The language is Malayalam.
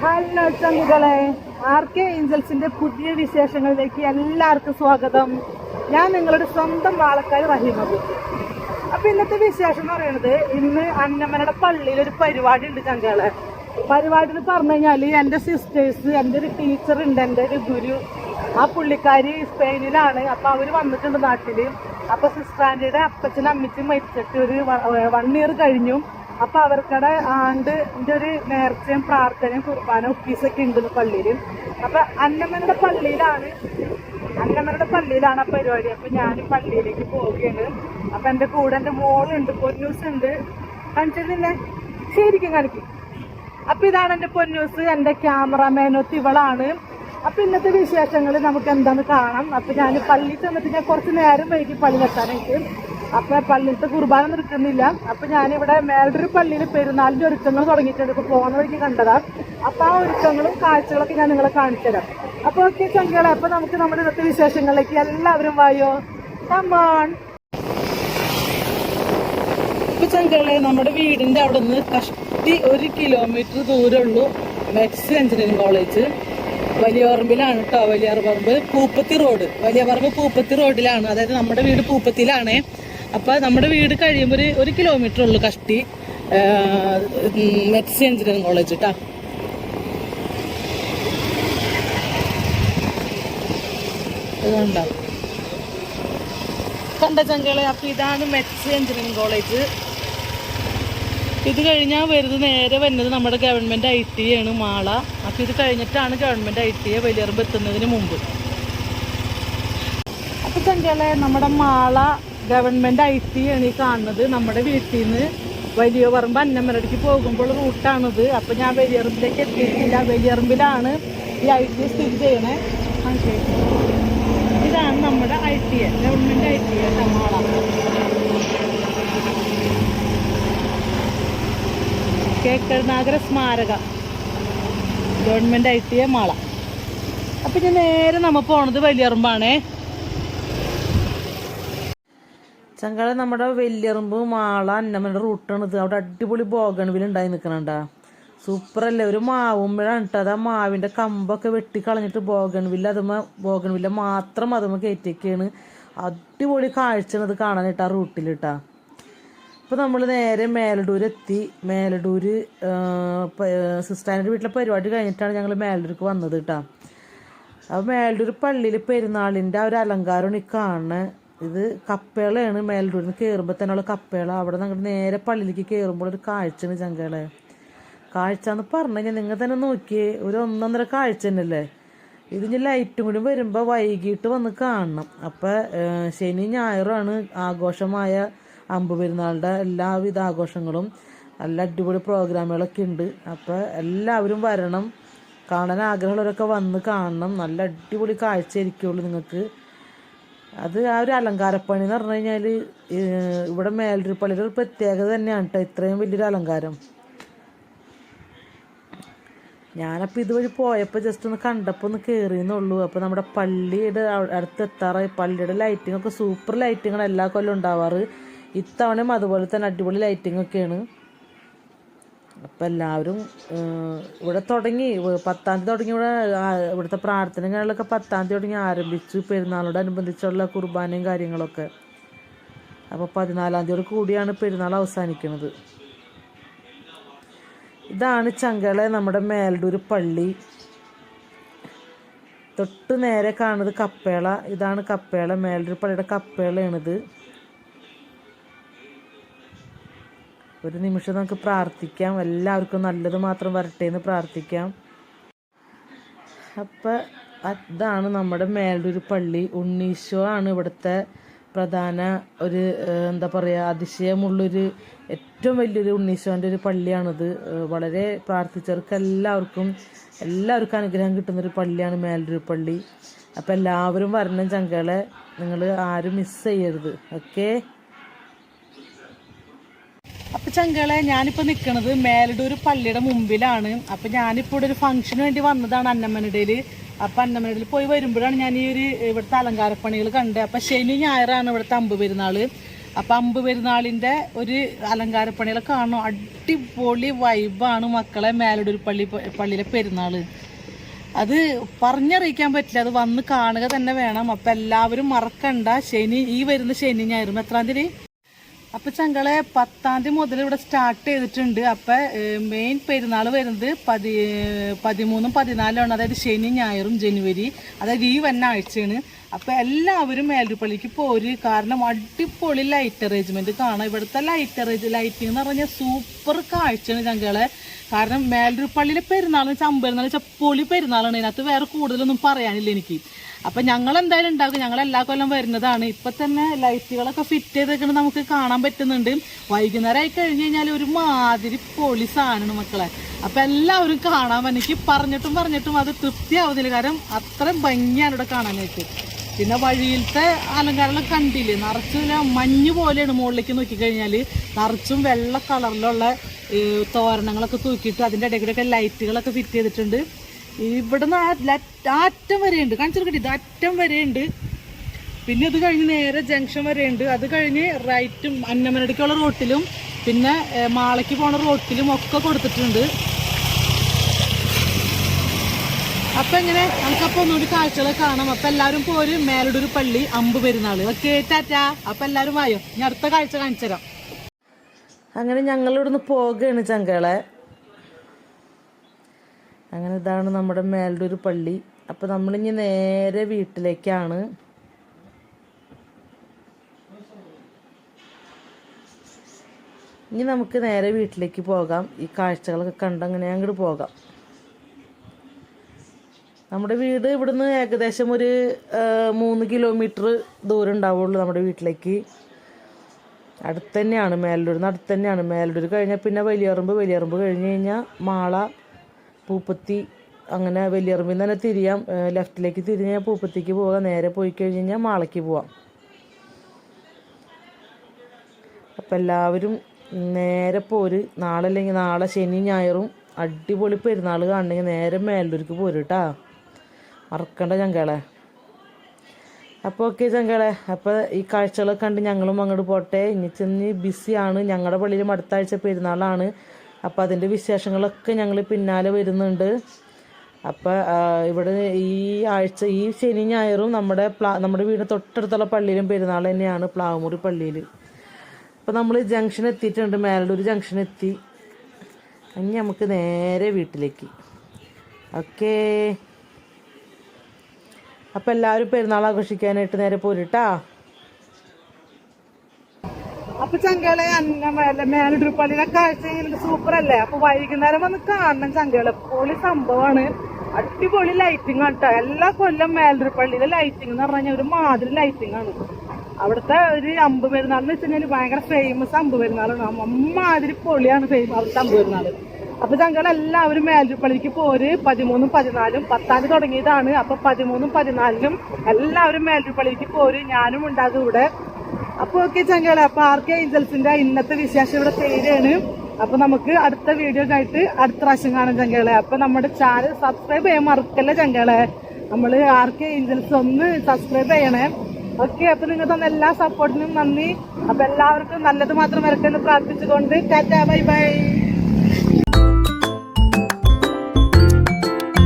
Hello ചങ്കുകളെ, RK. ഏഞ്ചൽസിന്റെ പുതിയ വിശേഷങ്ങളിലേക്ക് എല്ലാവർക്കും സ്വാഗതം. ഞാൻ നിങ്ങളുടെ സ്വന്തം വാളക്കാരി റഹീമബു. അപ്പൊ ഇന്നത്തെ വിശേഷം എന്ന് പറയുന്നത്, ഇന്ന് അന്നമനയുടെ പള്ളിയിൽ ഒരു പരിപാടി ഉണ്ട് ചങ്കുകളെ. പരിപാടി എന്ന് പറഞ്ഞു കഴിഞ്ഞാല് എന്റെ സിസ്റ്റേഴ്സ്, എന്റെ ഒരു ടീച്ചർ ഉണ്ട്, എന്റെ ഒരു ഗുരു. ആ പുള്ളിക്കാരി സ്പെയിനിലാണ്. അപ്പൊ അവര് വന്നിട്ടുണ്ട് നാട്ടില്. അപ്പൊ സിസ്റ്റർ ആന്റിയുടെ അപ്പച്ചനും അമ്മച്ചും മരിച്ചിട്ട് ഒരു 1 ഇയർ കഴിഞ്ഞു. അപ്പൊ അവർക്കടെ ആണ്ടിന്റെ ഒരു നേർച്ചയും പ്രാർത്ഥനയും കുർബാന ഒഫീസൊക്കെ ഉണ്ട് പള്ളിയില്. അപ്പൊ അന്നമ്മയുടെ പള്ളിയിലാണ് ആ പരിപാടി. അപ്പൊ ഞാൻ പള്ളിയിലേക്ക് പോവുകയാണ്. അപ്പൊ എന്റെ കൂടെ എന്റെ മോളുണ്ട്, പൊന്നൂസ് ഉണ്ട്. കാണിച്ചിട്ടില്ലേ? ശരിക്കും കാണിക്കും. അപ്പൊ ഇതാണ് എന്റെ പൊന്നൂസ്, എന്റെ ക്യാമറമാനൊത്ത് ഇവളാണ്. അപ്പൊ ഇന്നത്തെ വിശേഷങ്ങൾ നമുക്ക് എന്താന്ന് കാണാം. അപ്പൊ ഞാൻ പള്ളിയിൽ ചെന്നിട്ട് ഞാൻ കുറച്ച് നേരം വൈകി പള്ളിയിലെത്താനായിട്ട്. അപ്പൊ പള്ളിയിലത്തെ കുർബാന നിൽക്കുന്നില്ല. അപ്പൊ ഞാനിവിടെ മേലൊരു പള്ളിയിൽ പെരുന്നാളിന്റെ ഒരുക്കങ്ങൾ തുടങ്ങിയിട്ടുണ്ട്. ഇപ്പൊ പോകുന്ന വഴിക്ക് കണ്ടതാ. അപ്പൊ ആ ഒരുക്കങ്ങളും കാഴ്ചകളൊക്കെ ഞാൻ നിങ്ങളെ കാണിച്ചു തരാം. അപ്പൊ ഓക്കെ ചങ്കളെ, അപ്പൊ നമുക്ക് നമ്മുടെ ഇന്നത്തെ വിശേഷങ്ങളിലേക്ക് എല്ലാവരും വായോ. കമോൺ. ഇപ്പൊ ചങ്കളെ, നമ്മുടെ വീടിന്റെ അവിടെ നിന്ന് കഷ്ടി 1 കിലോമീറ്റർ ദൂരമുള്ളൂ മെക്സ് എഞ്ചിനീയറിംഗ് കോളേജ്. വലിയപറമ്പിലാണ് കേട്ടോ. വലിയപറമ്പ് പൂപ്പത്തി റോഡ്, വലിയപറമ്പ് പൂപ്പത്തി റോഡിലാണ്. അതായത് നമ്മുടെ വീട് പൂപ്പത്തിലാണ്. അപ്പൊ നമ്മുടെ വീട് കഴിയുമ്പോൾ 1 കിലോമീറ്റർ ഉള്ളു കഷ്ടി മെക്സ് എഞ്ചിനീയറിംഗ് കോളേജ് കേട്ടോ. കണ്ട ചങ്കളെ, അപ്പൊ ഇതാണ് മെക്സ് എഞ്ചിനീയറിംഗ് കോളേജ്. ഇത് കഴിഞ്ഞാൽ നേരെ വരുന്നത് നമ്മുടെ ഗവൺമെന്റ് ITA ആണ്, മാള. അപ്പൊ ഇത് കഴിഞ്ഞിട്ടാണ് ഗവൺമെന്റ് ITA വലിയറമ്പ് എത്തുന്നതിന് മുമ്പ്. അപ്പൊ ചങ്കളെ, നമ്മുടെ മാള ഗവൺമെന്റ് ITA ആണ് ഈ കാണുന്നത്. നമ്മുടെ വീട്ടിൽ നിന്ന് വലിയപറമ്പ് അന്നമനടയ്ക്ക് പോകുമ്പോൾ റൂട്ടാണിത്. അപ്പൊ ഞാൻ വലിയറമ്പിലേക്ക് എത്തിയിട്ടില്ല. വലിയറമ്പിലാണ് ഈ ITA സ്ഥിതി ചെയ്യണേ. ഇതാണ് നമ്മുടെ ITA, ഗവൺമെന്റ് ITA മാള. കേക്കനാഗര സ്മാരക ഗവൺമെന്റ് ITA മാള. അപ്പൊ ഞാൻ നേരെ നമ്മ പോണത് വലിയറമ്പാണേ ചങ്കള. നമ്മുടെ വലിയറമ്പ് മാള അന്നമ്മയുടെ റൂട്ടാണിത്. അവിടെ അടിപൊളി ബോഗൺവില്ല ഉണ്ടായി നിൽക്കണണ്ടാ. സൂപ്പറല്ലേ? ഒരു മാവുമ്പോഴാണ് കേട്ടോ. അത് ആ മാവിന്റെ കമ്പൊക്കെ വെട്ടിക്കളഞ്ഞിട്ട് ബോഗൺവില്ല മാത്രം അതുമ്മ കയറ്റിയൊക്കെയാണ്. അടിപൊളി കാഴ്ചയാണ് അത് കാണാനിട്ട് ആ റൂട്ടിലിട്ടാ. അപ്പോൾ നമ്മൾ നേരെ മേലടൂര് എത്തി. മേലടൂര് സിസ്റ്ററിൻ്റെ വീട്ടിലെ പരിപാടി കഴിഞ്ഞിട്ടാണ് ഞങ്ങൾ മേലടൂർക്ക് വന്നത് കേട്ടോ. അപ്പോൾ മേലടൂർ പള്ളിയിൽ പെരുന്നാളിൻ്റെ ആ ഒരു അലങ്കാരമാണ് ഈ കാണുന്നത്. ഇത് കപ്പേളയാണ്. മേലടൂരിൽ നിന്ന് കയറുമ്പോൾ തന്നെയുള്ള കപ്പേള. അവിടെ നമ്മൾ നേരെ പള്ളിയിലേക്ക് കയറുമ്പോൾ ഒരു കാഴ്ചയാണ് ചങ്കളെ. കാഴ്ച എന്ന് പറഞ്ഞു കഴിഞ്ഞാൽ നിങ്ങൾ തന്നെ നോക്കിയേ, ഒരു 1.5 കാഴ്ച തന്നെയല്ലേ. ഇതിന് ലൈറ്റും കൂടി വരുമ്പോൾ വൈകിട്ട് വന്ന് കാണണം. അപ്പം ശനി ഞായറുമാണ് ആഘോഷമായ അമ്പ് പെരുന്നാളുടെ എല്ലാവിധ ആഘോഷങ്ങളും. നല്ല അടിപൊളി പ്രോഗ്രാമുകളൊക്കെ ഉണ്ട്. അപ്പോൾ എല്ലാവരും വരണം. കാണാൻ ആഗ്രഹമുള്ളവരൊക്കെ വന്ന് കാണണം. നല്ല അടിപൊളി കാഴ്ചയായിരിക്കുള്ളൂ നിങ്ങൾക്ക്. അത് ആ ഒരു അലങ്കാരപ്പണി എന്ന് പറഞ്ഞു കഴിഞ്ഞാൽ ഇവിടെ മേലൊരു പള്ളിയുടെ ഒരു പ്രത്യേകത തന്നെയാണ് കേട്ടോ. ഇത്രയും വലിയൊരു അലങ്കാരം. ഞാനപ്പോൾ ഇതുവഴി പോയപ്പോൾ ജസ്റ്റ് ഒന്ന് കണ്ടപ്പോൾ ഒന്ന് കയറിയെന്നുള്ളൂ. അപ്പോൾ നമ്മുടെ പള്ളിയുടെ അടുത്തെത്താറായി. പള്ളിയുടെ ലൈറ്റിങ്ങൊക്കെ സൂപ്പർ ലൈറ്റിങ്ങാണ് എല്ലാ കൊല്ലം ഉണ്ടാവാറ്. ഇത്തവണയും അതുപോലെ തന്നെ അടിപൊളി ലൈറ്റിംഗ് ഒക്കെയാണ്. അപ്പം എല്ലാവരും ഇവിടെ തുടങ്ങി. 10-ാം തീയതി തുടങ്ങി. ഇവിടുത്തെ പ്രാർത്ഥനകളിലൊക്കെ 10-ാം തീയതി തുടങ്ങി ആരംഭിച്ചു. പെരുന്നാളോടനുബന്ധിച്ചുള്ള കുർബാനയും കാര്യങ്ങളൊക്കെ. അപ്പോൾ 14-ാം തീയതിയോട് കൂടിയാണ് പെരുന്നാൾ അവസാനിക്കുന്നത്. ഇതാണ് ചങ്കളെ നമ്മുടെ മേലടൂർ പള്ളി. തൊട്ട് നേരെ കാണുന്നത് കപ്പേള. ഇതാണ് കപ്പേള, മേലടൂർ പള്ളിയുടെ കപ്പേളയാണിത്. ഒരു നിമിഷം നമുക്ക് പ്രാർത്ഥിക്കാം. എല്ലാവർക്കും നല്ലത് മാത്രം വരട്ടെ എന്ന് പ്രാർത്ഥിക്കാം. അപ്പം അതാണ് നമ്മുടെ മേലടൂർ പള്ളി. ഉണ്ണീശോ ആണ് ഇവിടുത്തെ പ്രധാന ഒരു എന്താ പറയുക, അതിശയമുള്ളൊരു ഏറ്റവും വലിയൊരു ഉണ്ണീശോൻ്റെ ഒരു പള്ളിയാണിത്. വളരെ പ്രാർത്ഥിച്ചവർക്ക് എല്ലാവർക്കും അനുഗ്രഹം കിട്ടുന്നൊരു പള്ളിയാണ് മേലടൂർ പള്ളി. അപ്പം എല്ലാവരും വരണം ചങ്കളെ. നിങ്ങൾ ആരും മിസ് ചെയ്യരുത്. ഓക്കെ. അപ്പം ചങ്കളെ, ഞാനിപ്പോൾ നിൽക്കുന്നത് മേലടൂർ പള്ളിയുടെ മുമ്പിലാണ്. അപ്പം ഞാനിപ്പോൾ ഇവിടെ ഒരു ഫംഗ്ഷന് വേണ്ടി വന്നതാണ് അന്നമ്മനടയിൽ. അപ്പം അന്നമ്മനടയിൽ പോയി വരുമ്പോഴാണ് ഞാൻ ഈ ഒരു ഇവിടുത്തെ അലങ്കാരപ്പണികൾ കണ്ടത്. അപ്പം ശനി ഞായറാണ് ഇവിടുത്തെ അമ്പ് പെരുന്നാൾ. അപ്പൊ അമ്പ് പെരുന്നാളിന്റെ ഒരു അലങ്കാരപ്പണികളൊക്കെ കാണും. അടിപൊളി വൈബാണ് മക്കളെ മേലടൂർ പള്ളിയിലെ പെരുന്നാള്. അത് പറഞ്ഞറിയിക്കാൻ പറ്റില്ല, അത് വന്ന് കാണുക തന്നെ വേണം. അപ്പൊ എല്ലാവരും മറക്കണ്ട. ഈ വരുന്ന ശനി ഞായറും എത്രാം തീയതി? അപ്പൊ ചങ്കളെ 10-ാം തീയതി മുതൽ ഇവിടെ സ്റ്റാർട്ട് ചെയ്തിട്ടുണ്ട്. അപ്പൊ മെയിൻ പെരുന്നാൾ വരുന്നത് 13-ഉം 14-ഉം, അതായത് ശനി ഞായറും ജനുവരി, അതായത് ഈ വന്ന ആഴ്ചയാണ്. അപ്പൊ എല്ലാവരും മേലൂർ പള്ളിക്ക് പോര്. കാരണം അടിപൊളി ലൈറ്റ് അറേഞ്ച്മെന്റ് കാണാം. ഇവിടുത്തെ ലൈറ്റിംഗ് എന്ന് പറഞ്ഞാൽ സൂപ്പർ കാഴ്ചയാണ് ചങ്കളെ. കാരണം മേലൂർ പള്ളിയിലെ പെരുന്നാൾ ചമ്പെരുന്നാൾ വെച്ചാൽ പൊളി പെരുന്നാളാണ്. ഇതിനകത്ത് വേറെ കൂടുതലൊന്നും പറയാനില്ല എനിക്ക്. അപ്പൊ ഞങ്ങൾ എന്തായാലും ഉണ്ടാക്കും, ഞങ്ങൾ എല്ലാ കൊല്ലം വരുന്നതാണ്. ഇപ്പൊ തന്നെ ലൈറ്റുകളൊക്കെ ഫിറ്റ് ചെയ്തേക്കുന്നത് നമുക്ക് കാണാൻ പറ്റുന്നുണ്ട്. വൈകുന്നേരം ആയി കഴിഞ്ഞ് കഴിഞ്ഞാൽ ഒരു മാതിരി പൊളി സാധനമാണ് മക്കളെ. അപ്പൊ എല്ലാവരും കാണാൻ എനിക്ക് പറഞ്ഞിട്ടും അത് തൃപ്തിയാവുന്നില്ല. കാരണം അത്രയും ഭംഗിയാണ് ഇവിടെ കാണാനായിട്ട്. പിന്നെ വഴിയിലത്തെ അലങ്കാരങ്ങളൊക്കെ കണ്ടില്ലേ, നിറച്ചില്ല മഞ്ഞ് പോലെയാണ്. മുകളിലേക്ക് നോക്കിക്കഴിഞ്ഞാൽ നിറച്ചും വെള്ള കളറിലുള്ള തോരണങ്ങളൊക്കെ തൂക്കിയിട്ട് അതിൻ്റെ ഇടയ്ക്കൂടെയൊക്കെ ലൈറ്റുകളൊക്കെ ഫിറ്റ് ചെയ്തിട്ടുണ്ട്. ഇവിടുന്ന് അറ്റം വരെയുണ്ട്, കാണിച്ചെടുക്കട്ടെ, ഇത് അറ്റം വരെയുണ്ട്. പിന്നെ ഇത് കഴിഞ്ഞ് നേരെ ജംഗ്ഷൻ വരെയുണ്ട്. അത് കഴിഞ്ഞ് റൈറ്റും അന്നമനടിക്കുള്ള റോട്ടിലും പിന്നെ മാളയ്ക്ക് പോണ റോട്ടിലും ഒക്കെ കൊടുത്തിട്ടുണ്ട്. അപ്പൊ ഇങ്ങനെ നമുക്കപ്പോൾ ഒന്നുകൂടി കാഴ്ചകളൊക്കെ കാണാം. അപ്പൊ എല്ലാവരും പോര് മേലടൂർ പള്ളി അമ്പ് പെരുന്നാള്. ഓക്കെ, ടാറ്റാ. അപ്പൊ എല്ലാവരും വായോ, ഞാൻ അടുത്ത കാഴ്ച കാണിച്ചു തരാം. അങ്ങനെ ഞങ്ങൾ ഇവിടുന്ന് പോകുകയാണ് ചങ്കളെ. അങ്ങനെ ഇതാണ് നമ്മുടെ മേലടൂർ പള്ളി. അപ്പം നമ്മളിനി നേരെ വീട്ടിലേക്കാണ്. ഇനി നമുക്ക് നേരെ വീട്ടിലേക്ക് പോകാം. ഈ കാഴ്ചകളൊക്കെ കണ്ടങ്ങനെ അങ്ങോട്ട് പോകാം. നമ്മുടെ വീട് ഇവിടുന്ന് ഏകദേശം ഒരു 3 കിലോമീറ്റർ ദൂരം ഉണ്ടാവുള്ളൂ നമ്മുടെ വീട്ടിലേക്ക്. അടുത്ത് തന്നെയാണ്, മേലടൂരിന്ന് അടുത്ത് തന്നെയാണ്. മേലടൂർ കഴിഞ്ഞാൽ പിന്നെ വലിയറമ്പ് കഴിഞ്ഞ് കഴിഞ്ഞാൽ മാള, പൂപ്പത്തി, അങ്ങനെ വലിയറമ്പിൽ തന്നെ തിരിയാം. ലെഫ്റ്റിലേക്ക് തിരിഞ്ഞ് കഴിഞ്ഞാൽ പൂപ്പത്തിക്ക് പോകാം. നേരെ പോയി കഴിഞ്ഞ് കഴിഞ്ഞാൽ മാളയ്ക്ക് പോവാം. അപ്പം എല്ലാവരും നേരെ പോര്. നാളെ അല്ലെങ്കിൽ നാളെ ശനി ഞായറും അടിപൊളി പെരുന്നാൾ കാണണമെങ്കിൽ നേരെ മേലൂർക്ക് പോരും കേട്ടാ, മറക്കണ്ട ചങ്കളെ. അപ്പോൾ ഓക്കെ ചങ്കളെ, അപ്പോൾ ഈ കാഴ്ചകളൊക്കെ കണ്ട് ഞങ്ങളും അങ്ങോട്ട് പോട്ടെ. ഇനി ചെന്ന് ബിസിയാണ്. ഞങ്ങളുടെ പള്ളിയിലും അടുത്ത ആഴ്ച പെരുന്നാളാണ്. അപ്പോൾ അതിൻ്റെ വിശേഷങ്ങളൊക്കെ ഞങ്ങൾ പിന്നാലെ വരുന്നുണ്ട്. അപ്പോൾ ഇവിടെ ഈ ആഴ്ച ഈ ശനി ഞായറും നമ്മുടെ വീടിന് തൊട്ടടുത്തുള്ള പള്ളിയിലും പെരുന്നാൾ തന്നെയാണ്, പ്ലാവുമുറി പള്ളിയിൽ. അപ്പോൾ നമ്മൾ ജംഗ്ഷൻ എത്തിയിട്ടുണ്ട്, മേലടൂർ ജംഗ്ഷൻ എത്തി. ഇനി നമുക്ക് നേരെ വീട്ടിലേക്ക്. ഓക്കേ, അപ്പം എല്ലാവരും പെരുന്നാൾ ആഘോഷിക്കാനായിട്ട് നേരെ പോരിട്ടാ. അപ്പൊ ചങ്കളെ മേലടൂർ പള്ളിയിലെ കാഴ്ച സൂപ്പർ അല്ലേ? അപ്പൊ വൈകുന്നേരം വന്ന് കാണണം ചങ്കളെ, പൊളി സംഭവമാണ്. അടിപൊളി ലൈറ്റിംഗ് ആണ് കേട്ടോ. എല്ലാ കൊല്ലം മേലടൂർ പള്ളിയിലെ ലൈറ്റിംഗ് എന്ന് പറഞ്ഞാൽ ഒരു മാതിരി ലൈറ്റിംഗ് ആണ്. അവിടുത്തെ ഒരു അമ്പ് പെരുന്നാൾ എന്ന് വെച്ച് കഴിഞ്ഞാൽ ഭയങ്കര ഫേമസ് അമ്പ് പെരുന്നാളാണ്. അമ്മാതിരി പൊളിയാണ് അവിടുത്തെ അമ്പ് പെരുന്നാൾ. അപ്പൊ ഞങ്ങൾ എല്ലാവരും മേലൂർ പള്ളിക്ക് പോര്. 13-ഉം 14-ഉം 10-ാം തീയതി തുടങ്ങിയതാണ്. അപ്പൊ 13-ഉം 14-നും എല്ലാവരും മേലൂർ പള്ളിക്ക് പോര്. ഞാനും ഉണ്ടാകും ഇവിടെ. അപ്പൊ ഓക്കെ ചങ്കളെ, അപ്പൊ ആർക്കെ ഏഞ്ചൽസിന്റെ ഇന്നത്തെ വിശേഷം ഇവിടെ തീരെയാണ്. അപ്പൊ നമുക്ക് അടുത്ത വീഡിയോ ആയിട്ട് അടുത്ത പ്രാവശ്യം കാണാം ചങ്കളെ. അപ്പൊ നമ്മുടെ ചാനൽ സബ്സ്ക്രൈബ് ചെയ്യാൻ മറക്കല്ല ചങ്കളെ. നമ്മള് ആർക്കെ ഏഞ്ചൽസ് ഒന്ന് സബ്സ്ക്രൈബ് ചെയ്യണേ. ഓക്കെ, അപ്പൊ നിങ്ങൾ തന്ന എല്ലാ സപ്പോർട്ടിനും നന്ദി. അപ്പൊ എല്ലാവർക്കും നല്ലത് മാത്രം വരട്ടെ എന്ന് പ്രാർത്ഥിച്ചുകൊണ്ട് ടാറ്റാ, ബൈ ബൈ.